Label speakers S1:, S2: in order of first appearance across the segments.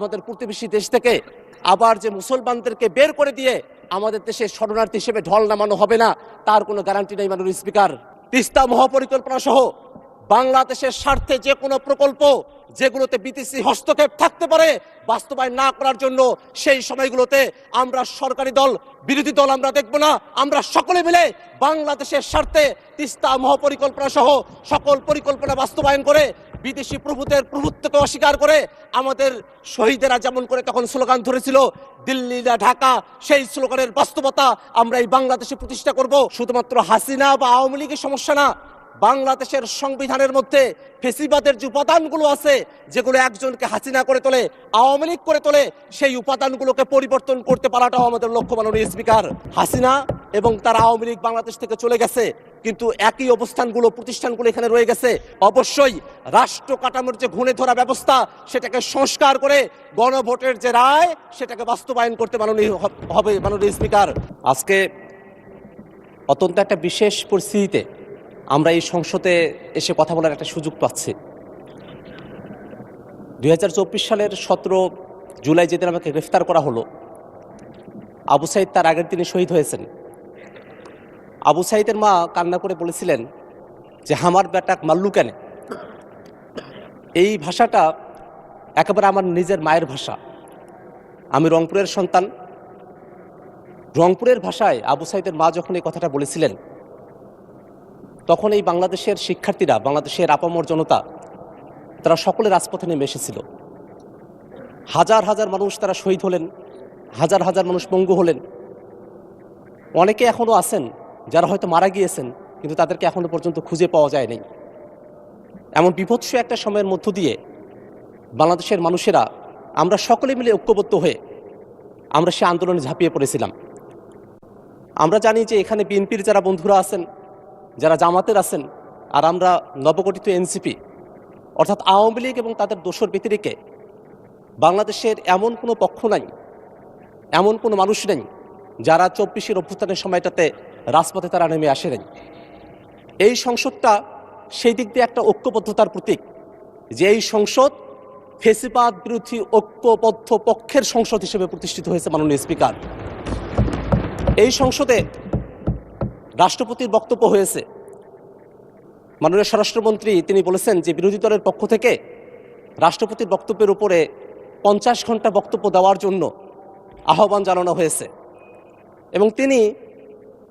S1: আমাদের প্রতিবেশী দেশ থেকে আবার যে মুসলমানদেরকে বের করে দিয়ে আমাদের দেশে শরণার্থী হিসেবে ঢল নামানো হবে না, তার কোনো গ্যারান্টি নেই। মাননীয় স্পিকার, তিস্তা মহাপরিকল্পনা সহ বাংলাদেশের স্বার্থে যে কোনো প্রকল্প যেগুলোতে বিদেশি হস্তক্ষেপ থাকতে পারে বাস্তবায়ন না করার জন্য সেই সময়গুলোতে আমরা সরকারি দল বিরোধী দল আমরা দেখব না। আমরা সকলে মিলে বাংলাদেশের স্বার্থে তিস্তা মহাপরিকল্পনা সহ সকল পরিকল্পনা বাস্তবায়ন করে বিদেশি প্রভুত্বকে অস্বীকার করে আমাদের শহীদেরা যেমন করে তখন স্লোগান ধরেছিল দিল্লি না ঢাকা, সেই স্লোগানের বাস্তবতা আমরা এই বাংলাদেশে প্রতিষ্ঠা করব। শুধুমাত্র হাসিনা বা আওয়ামী লীগের সমস্যা না, বাংলাদেশের সংবিধানের মধ্যে ফেসিবাদের যে উপাদানগুলো আছে যেগুলো একজনকে হাসিনা করে তোলে, আওয়ামী লীগ করে তোলে, সেই উপাদানগুলোকে পরিবর্তন করতে পারাটাও আমাদের লক্ষ্য। মাননীয় স্পিকার, হাসিনা এবং তার আওয়ামী লীগ বাংলাদেশ থেকে চলে গেছে, কিন্তু একই অবস্থানগুলো প্রতিষ্ঠানগুলো এখানে রয়ে গেছে। অবশ্যই রাষ্ট্র কাঠামোর যে ঘুণে ধরা ব্যবস্থা সেটাকে সংস্কার করে গণভোটের যে রায় সেটাকে বাস্তবায়ন করতে হবে। মাননীয় স্পিকার, আজকে অত্যন্ত একটা বিশেষ পরিস্থিতিতে আমরা এই সংসদে এসে কথা বলার একটা সুযোগ পাচ্ছি। 2024 সালের 17 জুলাই যেদিন আমাকে গ্রেফতার করা হলো, আবু সাইদ তার আগের দিনে শহীদ হয়েছেন। আবু সাইদের মা কান্না করে বলেছিলেন যে আমার বেটাক মাল্লু কেন। এই ভাষাটা একেবারে আমার নিজের মায়ের ভাষা। আমি রংপুরের সন্তান। রংপুরের ভাষায় আবু সাইদের মা যখন এই কথাটা বলেছিলেন, তখন এই বাংলাদেশের শিক্ষার্থীরা, বাংলাদেশের আপামর জনতা, তারা সকলে রাজপথে নেমে এসেছিল। হাজার হাজার মানুষ তারা শহীদ হলেন, হাজার হাজার মানুষ পঙ্গু হলেন। অনেকে এখনও আছেন যারা হয়তো মারা গিয়েছেন, কিন্তু তাদেরকে এখনো পর্যন্ত খুঁজে পাওয়া যায়নি। এমন বিভৎস একটা সময়ের মধ্য দিয়ে বাংলাদেশের মানুষেরা আমরা সকলে মিলে ঐক্যবদ্ধ হয়ে আমরা সে আন্দোলনে ঝাঁপিয়ে পড়েছিলাম। আমরা জানি যে এখানে বিএনপির যারা বন্ধুরা আছেন, যারা জামাতের আছেন, আর আমরা নবগঠিত এনসিপি অর্থাৎ আওয়ামী লীগ এবং তাদের দোসর ব্যতিরেকে বাংলাদেশের এমন কোনো পক্ষ নাই, এমন কোনো মানুষ নেই যারা 24-এর অভ্যুত্থানের সময়টাতে রাজপথে তারা নেমে আসে নাই। এই সংসদটা সেই দিক দিয়ে একটা ঐক্যবদ্ধতার প্রতীক, যে এই সংসদ ফেসিবাদ বিরোধী ঐক্যবদ্ধ পক্ষের সংসদ হিসেবে প্রতিষ্ঠিত হয়েছে। মাননীয় স্পিকার, এই সংসদে রাষ্ট্রপতির বক্তব্য হয়েছে। মাননীয় স্বরাষ্ট্রমন্ত্রী তিনি বলেছেন যে বিরোধী দলের পক্ষ থেকে রাষ্ট্রপতির বক্তব্যের উপরে 50 ঘন্টা বক্তব্য দেওয়ার জন্য আহ্বান জানানো হয়েছে, এবং তিনি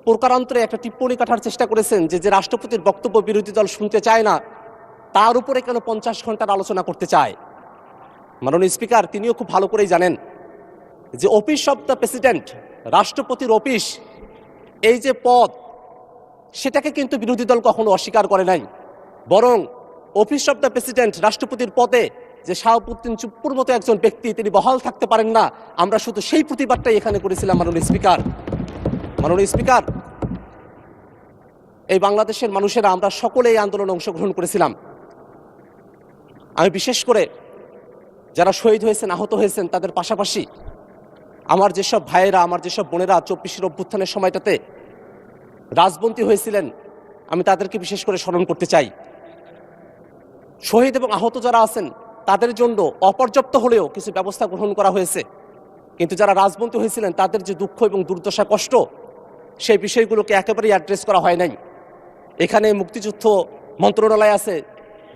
S1: প্রকারান্তরে একটা টিপ্পনী কাটার চেষ্টা করেছেন যে রাষ্ট্রপতির বক্তব্য বিরোধী দল শুনতে চায় না, তার উপরে কেন 50 ঘন্টার আলোচনা করতে চায়। মাননীয় স্পিকার, তিনিও খুব ভালো করেই জানেন যে অফিস অব দ্য প্রেসিডেন্ট, রাষ্ট্রপতির অফিস, এই যে পদ, সেটাকে কিন্তু বিরোধী দল কখনো অস্বীকার করে নাই। বরং অফিস অব দ্য প্রেসিডেন্ট, রাষ্ট্রপতির পদে যে শাহাবুদ্দিন চুপ্পুর মতো একজন ব্যক্তি তিনি বহাল থাকতে পারেন না, আমরা শুধু সেই প্রতিবাদটাই এখানে করেছিলাম। মাননীয় স্পিকার, এই বাংলাদেশের মানুষেরা আমরা সকলে এই আন্দোলনে অংশগ্রহণ করেছিলাম। আমি বিশেষ করে যারা শহীদ হয়েছেন, আহত হয়েছেন, তাদের পাশাপাশি আমার যেসব ভাইয়েরা, আমার যেসব বোনেরা 24-এর অভ্যুত্থানের সময়টাতে রাজবন্দী হয়েছিলেন, আমি তাদেরকে বিশেষ করে স্মরণ করতে চাই। শহীদ এবং আহত যারা আছেন তাদের জন্য অপর্যাপ্ত হলেও কিছু ব্যবস্থা গ্রহণ করা হয়েছে, কিন্তু যারা রাজবন্দী হয়েছিলেন তাদের যে দুঃখ এবং দুর্দশা, কষ্ট, সেই বিষয়গুলোকে একেবারেই অ্যাড্রেস করা হয় নাই। এখানে মুক্তিযুদ্ধ মন্ত্রণালয় আছে,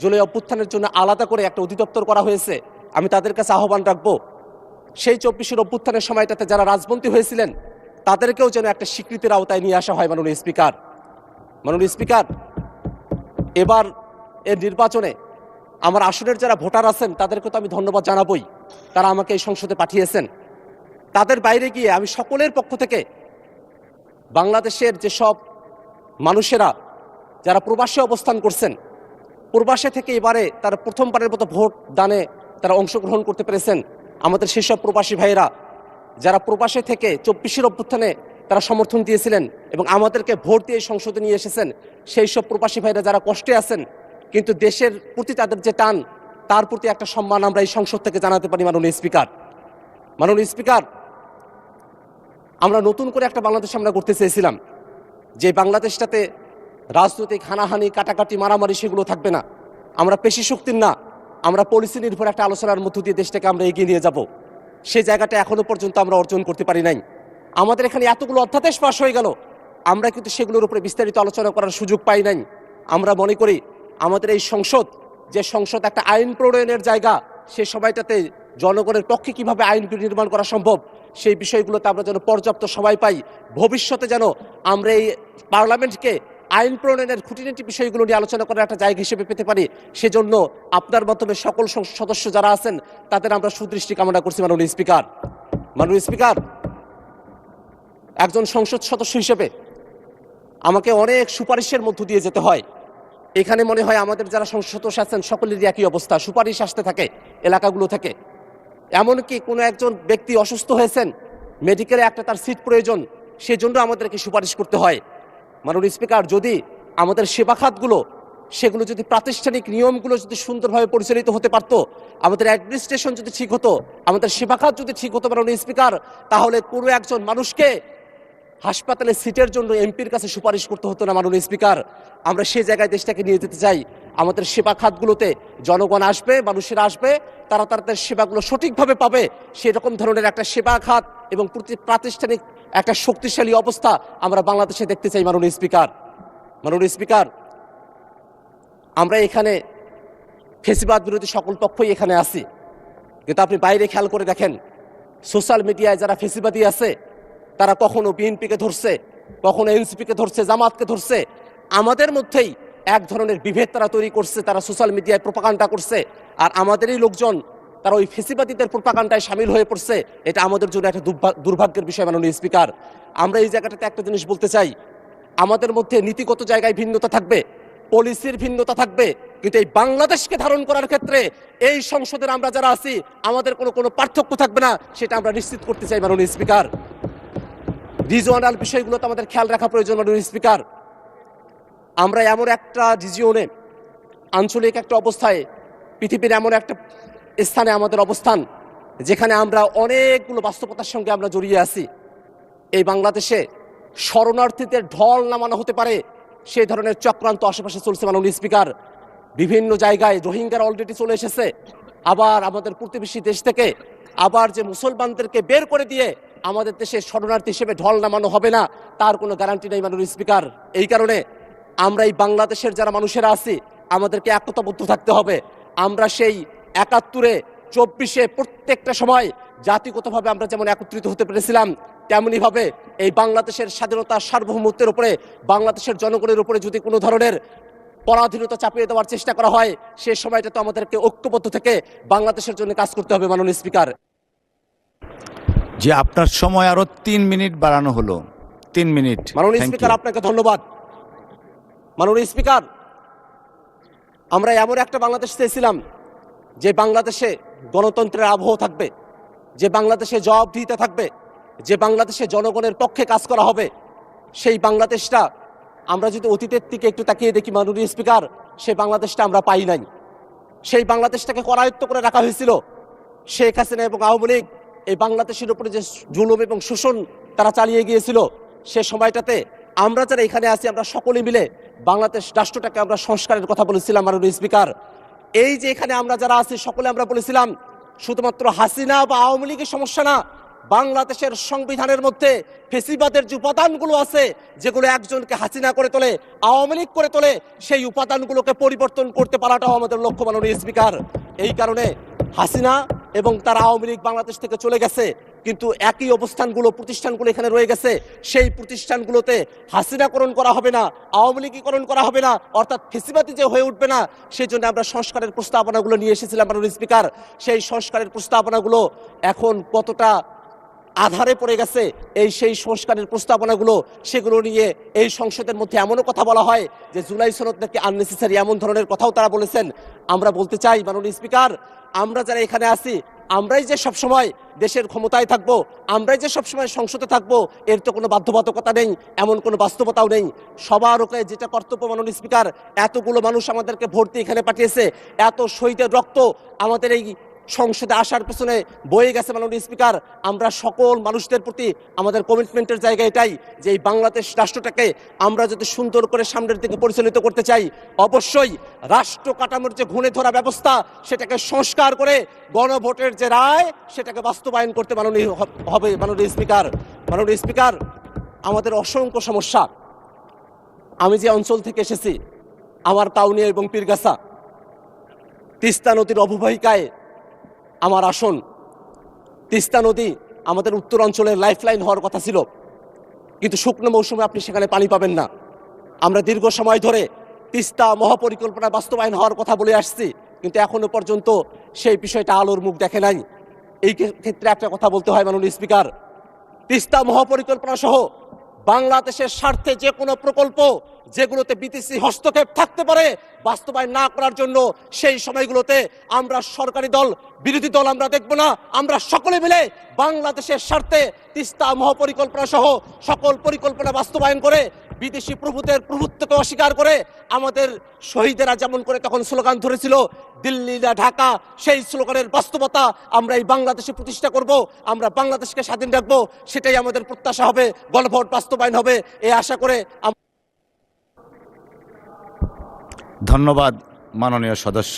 S1: জুলাই অভ্যুত্থানের জন্য আলাদা করে একটা অধিদপ্তর করা হয়েছে। আমি তাদের কাছে আহ্বান রাখবো, সেই 24-এর অভ্যুত্থানের সময়টাতে যারা রাজবন্দী হয়েছিলেন তাদেরকেও যেন একটা স্বীকৃতির আওতায় নিয়ে আসা হয়। মাননীয় স্পিকার, এবার এর নির্বাচনে আমার আসনের যারা ভোটার আছেন তাদেরকে তো আমি ধন্যবাদ জানাবই, তারা আমাকে এই সংসদে পাঠিয়েছেন। তাদের বাইরে গিয়ে আমি সকলের পক্ষ থেকে বাংলাদেশের যেসব মানুষেরা যারা প্রবাসে অবস্থান করছেন, প্রবাসে থেকে এবারে তারা প্রথমবারের মতো ভোট দানে তারা অংশগ্রহণ করতে পেরেছেন, আমাদের সেসব প্রবাসী ভাইয়েরা যারা প্রবাসে থেকে 24-এর অভ্যুত্থানে তারা সমর্থন দিয়েছিলেন এবং আমাদেরকে ভোট দিয়ে সংসদে নিয়ে এসেছেন, সেই সব প্রবাসী ভাইরা যারা কষ্টে আছেন কিন্তু দেশের প্রতি তাদের যে টান, তার প্রতি একটা সম্মান আমরা এই সংসদ থেকে জানাতে পারি। মাননীয় স্পিকার, আমরা নতুন করে একটা বাংলাদেশ আমরা করতে চেয়েছিলাম, যে বাংলাদেশটাতে রাজনৈতিক হানাহানি, কাটাকাটি, মারামারি সেগুলো থাকবে না। আমরা পেশি শক্তির না, আমরা পলিসি নির্ভর একটা আলোচনার মধ্য দিয়ে দেশটাকে আমরা এগিয়ে নিয়ে যাব, সেই জায়গাটা এখনো পর্যন্ত আমরা অর্জন করতে পারি নাই। আমাদের এখানে এতগুলো অধ্যাদেশ পাশ হয়ে গেল, আমরা কিন্তু সেগুলোর উপরে বিস্তারিত আলোচনা করার সুযোগ পাই নাই। আমরা মনে করি আমাদের এই সংসদ, যে সংসদ একটা আইন প্রণয়নের জায়গা, সে সময়টাতে জনগণের পক্ষে কিভাবে আইন নির্মাণ করা সম্ভব সেই বিষয়গুলোতে আমরা যেন পর্যাপ্ত সময় পাই, ভবিষ্যতে যেন আমরা এই পার্লামেন্টকে আইন প্রণয়নের খুঁটিনাটি বিষয়গুলো নিয়ে আলোচনা করার একটা জায়গা হিসেবে পেতে পারি। সেজন্য আপনার মাধ্যমে সকল সদস্য যারা আছেন তাদের আমরা সুদৃষ্টি কামনা করছি। মাননীয় স্পিকার, একজন সংসদ সদস্য হিসেবে আমাকে অনেক সুপারিশের মধ্য দিয়ে যেতে হয়। এখানে মনে হয় আমাদের যারা সংসদ সদস্য আছেন সকলেরই একই অবস্থা, সুপারিশ আসতে থাকে এলাকাগুলো থেকে। এমনকি কোনো একজন ব্যক্তি অসুস্থ হয়েছেন, মেডিকেলে একটা তার সিট প্রয়োজন, সেজন্য আমাদেরকে সুপারিশ করতে হয়। মাননীয় স্পিকার, যদি আমাদের সেবা খাতগুলো সেগুলো যদি প্রাতিষ্ঠানিক নিয়মগুলো যদি সুন্দরভাবে পরিচালিত হতে পারতো, আমাদের অ্যাডমিনিস্ট্রেশন যদি ঠিক হতো, আমাদের সেবা খাত যদি ঠিক হতো মাননীয় স্পিকার, তাহলে কোনো একজন মানুষকে হাসপাতালে সিটের জন্য এমপির কাছে সুপারিশ করতে হতো না। মাননীয় স্পিকার, আমরা সেই জায়গায় দেশটাকে নিয়ে যেতে চাই। আমাদের সেবা খাতগুলোতে জনগণ আসবে, মানুষেরা আসবে, তারা তাদের সেবাগুলো সঠিকভাবে পাবে, সেরকম ধরনের একটা সেবা খাত এবং প্রাতিষ্ঠানিক একটা শক্তিশালী অবস্থা আমরা বাংলাদেশে দেখতে চাই। মাননীয় স্পিকার, আমরা এখানে ফেসিবাদ বিরোধী সকল পক্ষই এখানে আছি, কিন্তু আপনি বাইরে খেয়াল করে দেখেন, সোশ্যাল মিডিয়ায় যারা ফেসিবাদী আছে তারা কখনো বিএনপিকে ধরছে, কখনো এনসিপিকে ধরছে, জামাতকে ধরছে। আমাদের মধ্যেই এক ধরনের বিভেদ তারা তৈরি করছে, তারা সোশ্যাল মিডিয়ায় প্রোপাগান্ডা করছে, আর আমাদেরই লোকজন তারা ওই ফেসিবাদীদের প্রোপাগান্ডায় সামিল হয়ে পড়ছে। এটা আমাদের জন্য একটা দুর্ভাগ্যের বিষয়। মাননীয় স্পিকার, আমরা এই জায়গাটাতে একটা জিনিস বলতে চাই, আমাদের মধ্যে নীতিগত জায়গায় ভিন্নতা থাকবে, পলিসির ভিন্নতা থাকবে, কিন্তু এই বাংলাদেশকে ধারণ করার ক্ষেত্রে এই সংসদের আমরা যারা আছি আমাদের কোনো পার্থক্য থাকবে না, সেটা আমরা নিশ্চিত করতে চাই। মাননীয় স্পিকার, রিজিওনাল বিষয়গুলোতে আমাদের খেয়াল রাখা প্রয়োজন। মাননীয় স্পিকার, আমরা এমন একটা রিজিওনে, আঞ্চলিক একটা অবস্থায়, পৃথিবীর এমন একটা স্থানে আমাদের অবস্থান, যেখানে আমরা অনেকগুলো বাস্তবতার সঙ্গে আমরা জড়িয়ে আছি। এই বাংলাদেশে শরণার্থীদের ঢল নামানো হতে পারে, সেই ধরনের চক্রান্ত আশেপাশে চলছে। মাননীয় স্পিকার, বিভিন্ন জায়গায় রোহিঙ্গারা অলরেডি চলে এসেছে, আবার আমাদের প্রতিবেশী দেশ থেকে আবার যে মুসলমানদেরকে বের করে দিয়ে আমাদের দেশে শরণার্থী হিসেবে ঢল নামানো হবে না, তার কোনো গ্যারান্টি নেই। মাননীয় স্পিকার, এই কারণে আমরা এই বাংলাদেশের যারা মানুষেরা আছি আমাদেরকে একতাবদ্ধ থাকতে হবে। আমরা সেই ৭১-এ, ২৪-এ প্রত্যেকটা সময় জাতিগতভাবে আমরা যেমন একত্রিত হতে পেরেছিলাম, তেমনিভাবে এই বাংলাদেশের স্বাধীনতা সার্বভৌমত্বের উপরে, বাংলাদেশের জনগণের উপরে যদি কোনো ধরনের পরাধীনতা চাপিয়ে দেওয়ার চেষ্টা করা হয়, সে সময়টা তো আমাদেরকে ঐক্যবদ্ধ থেকে বাংলাদেশের জন্য কাজ করতে হবে। মাননীয় স্পিকার,
S2: যে আপনার সময় আরো ৩ মিনিট বাড়ানো হলো, ৩ মিনিট।
S1: মাননীয় স্পিকার, আপনাকে ধন্যবাদ। মাননীয় স্পিকার, আমরা এমন একটা বাংলাদেশ চেয়েছিলাম যে বাংলাদেশে গণতন্ত্রের আবহ থাকবে, যে বাংলাদেশে জবাবদিহিতা থাকবে, যে বাংলাদেশে জনগণের পক্ষে কাজ করা হবে। সেই বাংলাদেশটা আমরা যদি অতীতের দিকে একটু তাকিয়ে দেখি মাননীয় স্পিকার, সেই বাংলাদেশটা আমরা পাই নাই। সেই বাংলাদেশটাকে করায়ত্ত করে রাখা হয়েছিল। শেখ হাসিনা এবং আওয়ামী লীগ এই বাংলাদেশের উপরে যে জুলুম এবং শোষণ তারা চালিয়ে গিয়েছিল, সে সময়টাতে আমরা যারা এখানে আছি আমরা সকলে মিলে বাংলাদেশ রাষ্ট্রটাকে আমরা সংস্কারের কথা বলেছিলাম। মাননীয় স্পিকার, এই যে এখানে আমরা যারা আছি সকলে আমরা বলেছিলাম শুধুমাত্র হাসিনা বা আওয়ামী লীগের সমস্যা না, বাংলাদেশের সংবিধানের মধ্যে ফেসিবাদের যে উপাদানগুলো আছে, যেগুলো একজনকে হাসিনা করে তোলে, আওয়ামী লীগ করে তোলে, সেই উপাদানগুলোকে পরিবর্তন করতে পারাটাও আমাদের লক্ষ্য। মাননীয় স্পিকার, এই কারণে হাসিনা এবং তার আওয়ামী লীগ বাংলাদেশ থেকে চলে গেছে, কিন্তু একই অবস্থানগুলো, প্রতিষ্ঠানগুলো এখানে রয়ে গেছে। সেই প্রতিষ্ঠানগুলোতে হাসিনাকরণ করা হবে না, আওয়ামী লীগীকরণ করা হবে না, অর্থাৎ ফেসিবাদী যে হয়ে উঠবে না। সেই জন্য আমরা সংস্কারের প্রস্তাবনাগুলো নিয়ে এসেছিলাম। মাননীয় স্পিকার, সেই সংস্কারের প্রস্তাবনাগুলো এখন কতটা আধারে পড়ে গেছে, সেই সংস্কারের প্রস্তাবনাগুলো, সেগুলো নিয়ে এই সংসদের মধ্যে এমনও কথা বলা হয় যে জুলাই সনদ নাকি আননেসেসারি, এমন ধরনের কথাও তারা বলেছেন। আমরা বলতে চাই মাননীয় স্পিকার, আমরা যারা এখানে আছি আমরাই যে সবসময় দেশের ক্ষমতায় থাকবো, আমরাই যে সবসময় সংসদে থাকবো, এর তো কোনো বাধ্যবাধকতা নেই, এমন কোনো বাস্তবতাও নেই। সবার উপরে যেটা কর্তব্য মাননীয় স্পিকার, এতগুলো মানুষ আমাদেরকে ভোট দিয়ে এখানে পাঠিয়েছে, এত শহীদের রক্ত আমাদের এই সংসদে আসার পেছনে বয়ে গেছে মাননীয় স্পিকার। আমরা সকল মানুষদের প্রতি আমাদের কমিটমেন্টের জায়গা এটাই যে এই বাংলাদেশ রাষ্ট্রটাকে আমরা যদি সুন্দর করে সামনের দিকে পরিচালিত করতে চাই, অবশ্যই রাষ্ট্র কাঠামোর যে ঘুণে ধরা ব্যবস্থা সেটাকে সংস্কার করে গণভোটের যে রায় সেটাকে বাস্তবায়ন করতে হবে মাননীয় স্পিকার। মাননীয় স্পিকার, আমাদের অসংখ্য সমস্যা। আমি যে অঞ্চল থেকে এসেছি, আমার কাউনিয়া এবং পীরগাছা, তিস্তা নদীর অববাহিকায় আমার আসন। তিস্তা নদী আমাদের উত্তর অঞ্চলের লাইফলাইন হওয়ার কথা ছিল, কিন্তু শুকনো মৌসুমে আপনি সেখানে পানি পাবেন না। আমরা দীর্ঘ সময় ধরে তিস্তা মহাপরিকল্পনা বাস্তবায়ন হওয়ার কথা বলে আসছি, কিন্তু এখনো পর্যন্ত সেই বিষয়টা আলোর মুখ দেখে নাই। এই ক্ষেত্রে একটা কথা বলতে হয় মাননীয় স্পিকার, তিস্তা মহাপরিকল্পনা সহ বাংলাদেশের স্বার্থে যে কোনো প্রকল্প যেগুলোতে বিদেশি হস্তক্ষেপ থাকতে পারে বাস্তবায়ন না করার জন্য সেই সময়গুলোতে আমরা সরকারি দল বিরোধী দল আমরা দেখব না। আমরা সকলে মিলে বাংলাদেশের স্বার্থে তিস্তা মহাপরিকল্পনা সহ সকল পরিকল্পনা বাস্তবায়ন করে বিদেশি প্রভুত্বকে অস্বীকার করে আমাদের শহীদেরা যেমন করে তখন স্লোগান ধরেছিল দিল্লি না ঢাকা, সেই স্লোগানের বাস্তবতা আমরা এই বাংলাদেশে প্রতিষ্ঠা করব। আমরা বাংলাদেশকে স্বাধীন রাখবো, সেটাই আমাদের প্রত্যাশা হবে। গণভোট বাস্তবায়ন হবে এই আশা করে।
S2: ধন্যবাদ মাননীয় সদস্য।